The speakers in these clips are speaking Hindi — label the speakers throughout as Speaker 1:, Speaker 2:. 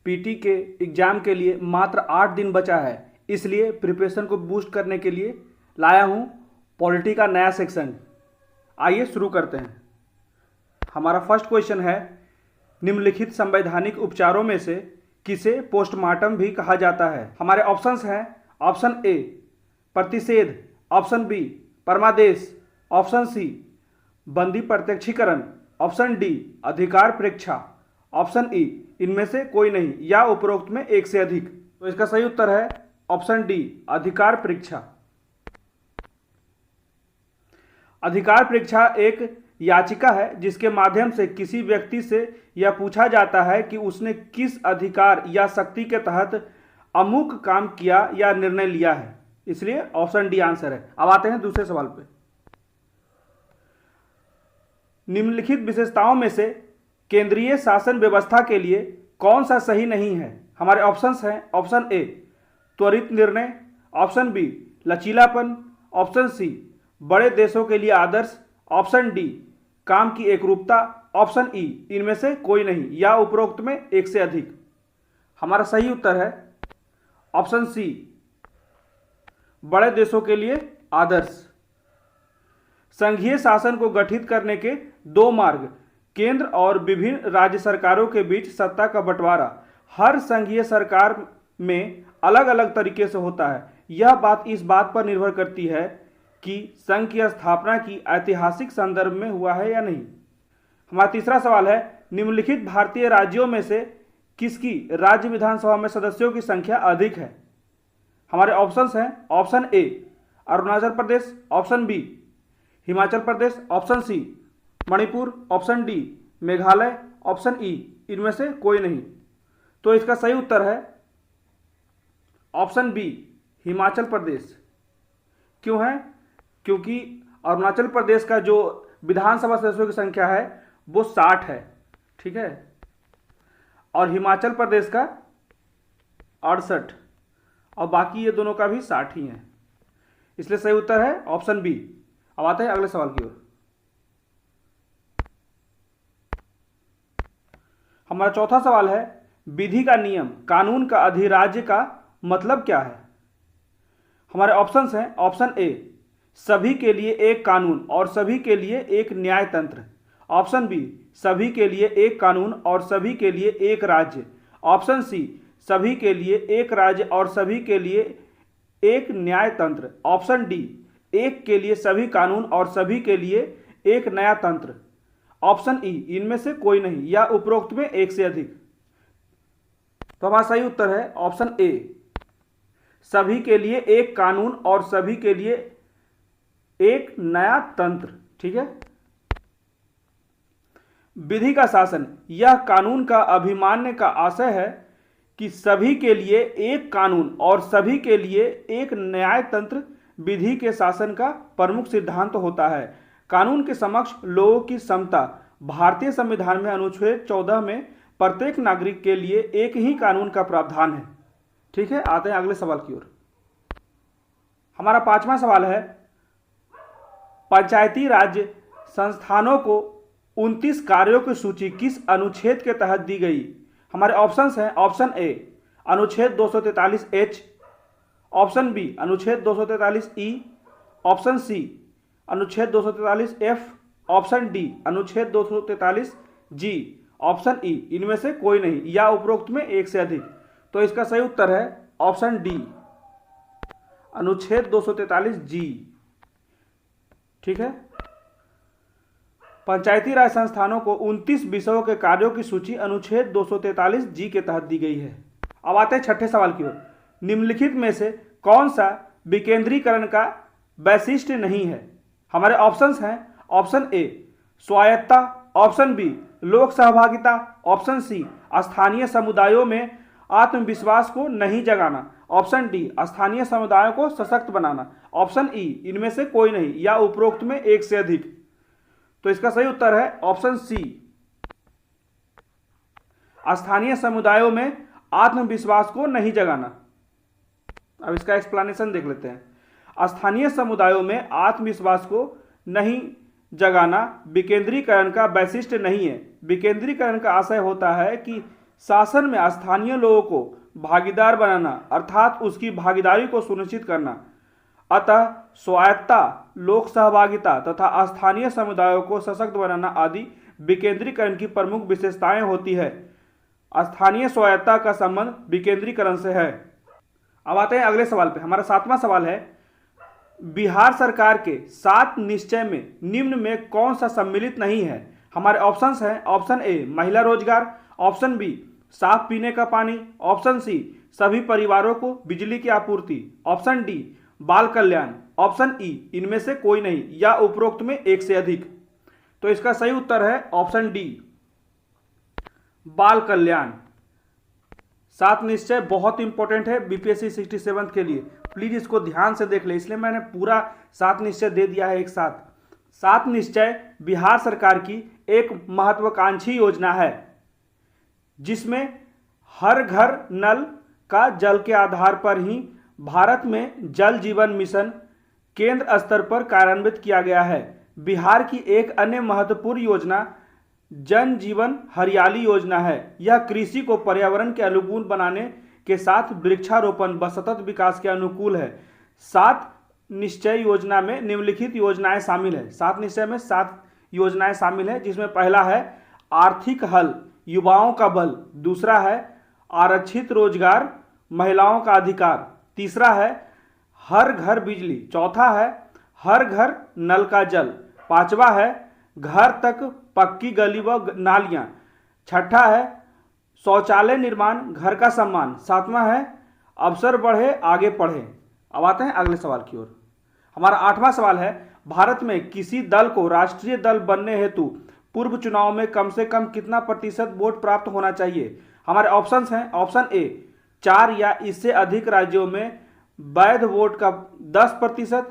Speaker 1: पीटी के एग्ज़ाम के लिए मात्र 8 दिन बचा है, इसलिए प्रिपरेशन को बूस्ट करने के लिए लाया हूँ पॉलिटी का नया सेक्शन। आइए शुरू करते हैं। हमारा फर्स्ट क्वेश्चन है, निम्नलिखित संवैधानिक उपचारों में से किसे पोस्टमार्टम भी कहा जाता है? हमारे ऑप्शंस हैं, ऑप्शन ए प्रतिषेध, ऑप्शन बी परमादेश, ऑप्शन सी बंदी प्रत्यक्षीकरण, ऑप्शन डी अधिकार परीक्षा, ऑप्शन ई इनमें से कोई नहीं या उपरोक्त में एक से अधिक। तो इसका सही उत्तर है ऑप्शन डी अधिकार परीक्षा। अधिकार परीक्षा एक याचिका है जिसके माध्यम से किसी व्यक्ति से यह पूछा जाता है कि उसने किस अधिकार या शक्ति के तहत अमुक काम किया या निर्णय लिया है, इसलिए ऑप्शन डी आंसर है। अब आते हैं दूसरे सवाल पे। निम्नलिखित विशेषताओं में से केंद्रीय शासन व्यवस्था के लिए कौन सा सही नहीं है? हमारे ऑप्शंस हैं, ऑप्शन ए त्वरित निर्णय, ऑप्शन बी लचीलापन, ऑप्शन सी बड़े देशों के लिए आदर्श, ऑप्शन डी काम की एकरूपता, ऑप्शन ई इनमें से कोई नहीं या उपरोक्त में एक से अधिक। हमारा सही उत्तर है ऑप्शन सी बड़े देशों के लिए आदर्श। संघीय शासन को गठित करने के दो मार्ग, केंद्र और विभिन्न राज्य सरकारों के बीच सत्ता का बंटवारा हर संघीय सरकार में अलग अलग तरीके से होता है। यह बात इस बात पर निर्भर करती है कि संघ की स्थापना की ऐतिहासिक संदर्भ में हुआ है या नहीं। हमारा तीसरा सवाल है, निम्नलिखित भारतीय राज्यों में से किसकी राज्य विधानसभा में सदस्यों की संख्या अधिक है? हमारे ऑप्शंस हैं, option A Arunachal Pradesh, option B Himachal Pradesh, option C Manipur, option D Meghalaya, option E इनमें से कोई नहीं। तो इसका सही उत्तर है ऑप्शन बी हिमाचल प्रदेश। क्यों है? क्योंकि अरुणाचल प्रदेश का जो विधानसभा सदस्यों की संख्या है वो 60 है, ठीक है, और हिमाचल प्रदेश का 68 और बाकी ये दोनों का भी 60 ही है, इसलिए सही उत्तर है ऑप्शन बी। अब आते हैं अगले सवाल की ओर। हमारा चौथा सवाल है, विधि का नियम कानून का अधिराज्य का मतलब क्या है? हमारे ऑप्शंस हैं, ऑप्शन ए सभी के लिए एक कानून और सभी के लिए एक न्याय तंत्र, ऑप्शन बी सभी के लिए एक कानून और सभी के लिए एक राज्य, ऑप्शन सी सभी के लिए एक राज्य और सभी के लिए एक न्याय तंत्र, ऑप्शन डी एक के लिए सभी कानून और सभी के लिए एक नया तंत्र, ऑप्शन ई इनमें से कोई नहीं या उपरोक्त में एक से अधिक। तो हमारा सही उत्तर है ऑप्शन ए सभी के लिए एक कानून और सभी के लिए एक नया तंत्र, ठीक है। विधि का शासन यह कानून का अभिमान्य का आशय है कि सभी के लिए एक कानून और सभी के लिए एक न्याय तंत्र विधि के शासन का प्रमुख सिद्धांत होता है। कानून के समक्ष लोगों की समता भारतीय संविधान में अनुच्छेद 14 में प्रत्येक नागरिक के लिए एक ही कानून का प्रावधान है, ठीक है। आते हैं अगले सवाल की ओर। हमारा पांचवा सवाल है, पंचायती राज संस्थानों को 29 कार्यों की सूची किस अनुच्छेद के तहत दी गई? हमारे ऑप्शंस हैं, ऑप्शन ए अनुच्छेद 243H, ऑप्शन बी अनुच्छेद 243E, ऑप्शन सी अनुच्छेद 243F, ऑप्शन डी अनुच्छेद 243G, ऑप्शन ई इनमें से कोई नहीं या उपरोक्त में एक से अधिक। तो इसका सही उत्तर है ऑप्शन डी अनुच्छेद 243G, ठीक है। पंचायती राज संस्थानों को 29 विषयों के कार्यों की सूची अनुच्छेद 243G के तहत दी गई है। अब आते हैं छठे सवाल की ओर। निम्नलिखित में से कौन सा विकेंद्रीकरण का वैशिष्ट नहीं है? हमारे ऑप्शंस हैं, ऑप्शन ए स्वायत्तता, ऑप्शन बी लोक सहभागिता, ऑप्शन सी स्थानीय समुदायों में आत्मविश्वास को नहीं जगाना, ऑप्शन डी स्थानीय समुदायों को सशक्त बनाना, ऑप्शन ई इनमें से कोई नहीं या उपरोक्त में एक से अधिक। तो इसका सही उत्तर है ऑप्शन सी स्थानीय समुदायों में आत्मविश्वास को नहीं जगाना। अब इसका एक्सप्लेनेशन देख लेते हैं। स्थानीय समुदायों में आत्मविश्वास को नहीं जगाना विकेंद्रीकरण का वैशिष्ट नहीं है। विकेंद्रीकरण का आशय होता है कि शासन में स्थानीय लोगों को भागीदार बनाना अर्थात उसकी भागीदारी को सुनिश्चित करना। अतः स्वायत्तता, लोक सहभागिता तथा स्थानीय समुदायों को सशक्त बनाना आदि विकेंद्रीकरण की प्रमुख विशेषताएं होती है। स्थानीय स्वायत्तता का संबंध विकेंद्रीकरण से है। अब आते हैं अगले सवाल पे। हमारा 7वां सवाल है, बिहार सरकार के 7 निश्चय में निम्न में कौन सा सम्मिलित नहीं है? हमारे ऑप्शंस हैं, ऑप्शन ए महिला रोजगार, ऑप्शन बी साफ पीने का पानी, ऑप्शन सी सभी परिवारों को बिजली की आपूर्ति, ऑप्शन डी बाल कल्याण, ऑप्शन ई इनमें से कोई नहीं या उपरोक्त में एक से अधिक। तो इसका सही उत्तर है ऑप्शन डी बाल कल्याण। 7 निश्चय बहुत इंपॉर्टेंट है बीपीएससी 67 के लिए, प्लीज इसको ध्यान से देख ले, इसलिए मैंने पूरा 7 निश्चय दे दिया है एक साथ। 7 निश्चय बिहार सरकार की एक महत्वाकांक्षी योजना है जिसमें हर घर नल का जल के आधार पर ही भारत में जल जीवन मिशन केंद्र स्तर पर कार्यान्वित किया गया है। बिहार की एक अन्य महत्वपूर्ण योजना जन जीवन हरियाली योजना है। यह कृषि को पर्यावरण के अनुकूल बनाने के साथ वृक्षारोपण व सतत विकास के अनुकूल है। 7 निश्चय योजना में निम्नलिखित योजनाएं शामिल है। 7 निश्चय में 7 योजनाएं शामिल है, जिसमें पहला है आर्थिक हल, युवाओं का बल, दूसरा है आरक्षित रोजगार, महिलाओं का अधिकार, तीसरा है हर घर बिजली, चौथा है हर घर नल का जल, पांचवा है घर तक पक्की गली व नालियां, छठा है शौचालय निर्माण, घर का सम्मान, सातवां है अवसर बढ़े आगे पढ़े। अब आते हैं अगले सवाल की ओर। हमारा 8वां सवाल है, भारत में किसी दल को राष्ट्रीय दल बनने हेतु पूर्व चुनाव में कम से कम कितना प्रतिशत वोट प्राप्त होना चाहिए? हमारे ऑप्शंस हैं, ऑप्शन ए 4 या इससे अधिक राज्यों में वैध वोट का 10%,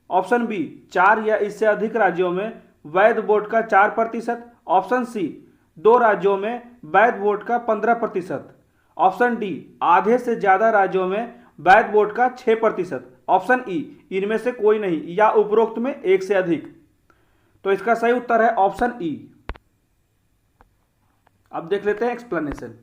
Speaker 1: ऑप्शन बी 4 या इससे अधिक राज्यों में वैध वोट का 4%, ऑप्शन सी 2 राज्यों में वैध वोट का 15%, ऑप्शन डी आधे से ज्यादा राज्यों में वैध वोट का 6%, ऑप्शन ई इनमें से कोई नहीं या उपरोक्त में एक से अधिक। तो इसका सही उत्तर है ऑप्शन ई। अब देख लेते हैं एक्सप्लेनेशन।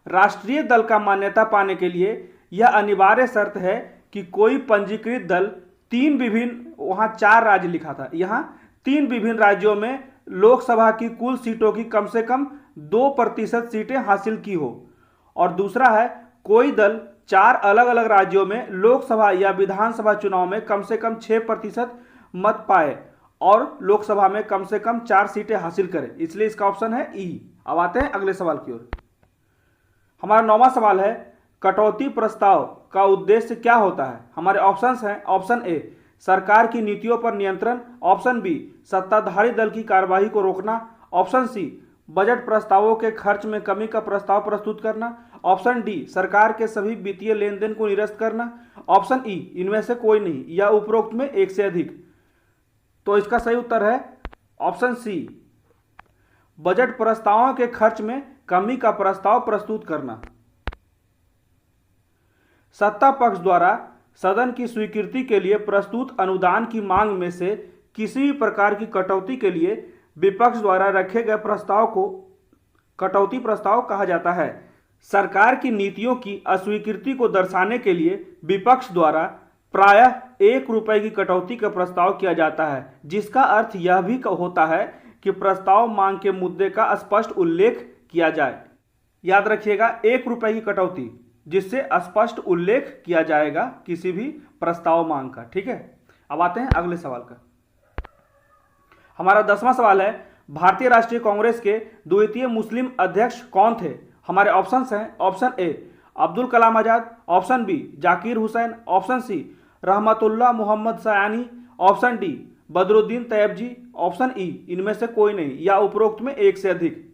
Speaker 1: राष्ट्रीय दल का मान्यता पाने के लिए यह अनिवार्य शर्त है कि कोई पंजीकृत दल 3 विभिन्न, वहां 4 राज्य लिखा था, यहां 3 विभिन्न राज्यों में लोकसभा की कुल सीटों की कम से कम 2% सीटें हासिल की हो, और दूसरा है कोई दल 4 अलग अलग राज्यों में लोकसभा या विधानसभा चुनाव में कम से कम 6% मत पाए और लोकसभा में कम से कम 4 सीटें हासिल करे, इसलिए इसका ऑप्शन है ई। अब आते हैं अगले सवाल की ओर। हमारा 9वां सवाल है, कटौती प्रस्ताव का उद्देश्य क्या होता है? हमारे ऑप्शंस हैं, ऑप्शन ए सरकार की नीतियों पर नियंत्रण, ऑप्शन बी सत्ताधारी दल की कार्यवाही को रोकना, ऑप्शन सी बजट प्रस्तावों के खर्च में कमी का प्रस्ताव प्रस्तुत करना, ऑप्शन डी सरकार के सभी वित्तीय लेन देन को निरस्त करना, ऑप्शन ई इनमें से कोई नहीं या उपरोक्त में एक से अधिक। तो इसका सही उत्तर है ऑप्शन सी बजट प्रस्तावों के खर्च में कमी का प्रस्ताव प्रस्तुत करना। सत्ता पक्ष द्वारा सदन की स्वीकृति के लिए प्रस्तुत अनुदान की मांग में से किसी भी प्रकार की कटौती के लिए विपक्ष द्वारा रखे गए प्रस्ताव को कटौती प्रस्ताव कहा जाता है। सरकार की नीतियों की अस्वीकृति को दर्शाने के लिए विपक्ष द्वारा प्रायः 1 रुपए की कटौती का प्रस्ताव किया जाता है, जिसका अर्थ यह भी होता है कि प्रस्ताव मांग के मुद्दे का स्पष्ट उल्लेख किया जाए। याद रखिएगा 1 रुपए की कटौती, जिससे स्पष्ट उल्लेख किया जाएगा किसी भी प्रस्ताव मांग का। ठीक है, अब आते हैं अगले सवाल का। हमारा 10वां सवाल है, भारतीय राष्ट्रीय कांग्रेस के द्वितीय मुस्लिम अध्यक्ष कौन थे? हमारे ऑप्शंस हैं, option A Abdul Kalam Azad, option B Zakir Hussain, option C Rahimtulla Mohammed Sayani, option D Badruddin Tyabji, option E इनमें से कोई नहीं या उपरोक्त में एक से अधिक।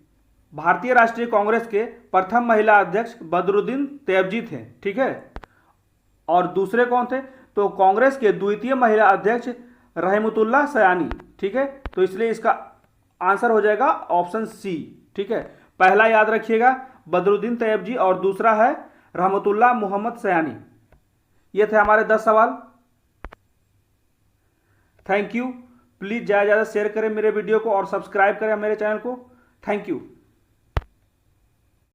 Speaker 1: भारतीय राष्ट्रीय कांग्रेस के प्रथम महिला अध्यक्ष बदरुद्दीन तैयबजी थे। ठीक है, और दूसरे कौन थे? तो कांग्रेस के द्वितीय महिला अध्यक्ष रहमतुल्लाह सयानी। ठीक है, तो इसलिए इसका आंसर हो जाएगा ऑप्शन सी। ठीक है, पहला याद रखिएगा बदरुद्दीन तैयबजी और दूसरा है रहमतुल्लाह मोहम्मद सयानी। ये थे हमारे 10 सवाल। Thank you. प्लीज ज़्यादा से ज़्यादा शेयर करें मेरे वीडियो को और सब्सक्राइब करें मेरे चैनल को। Thank you.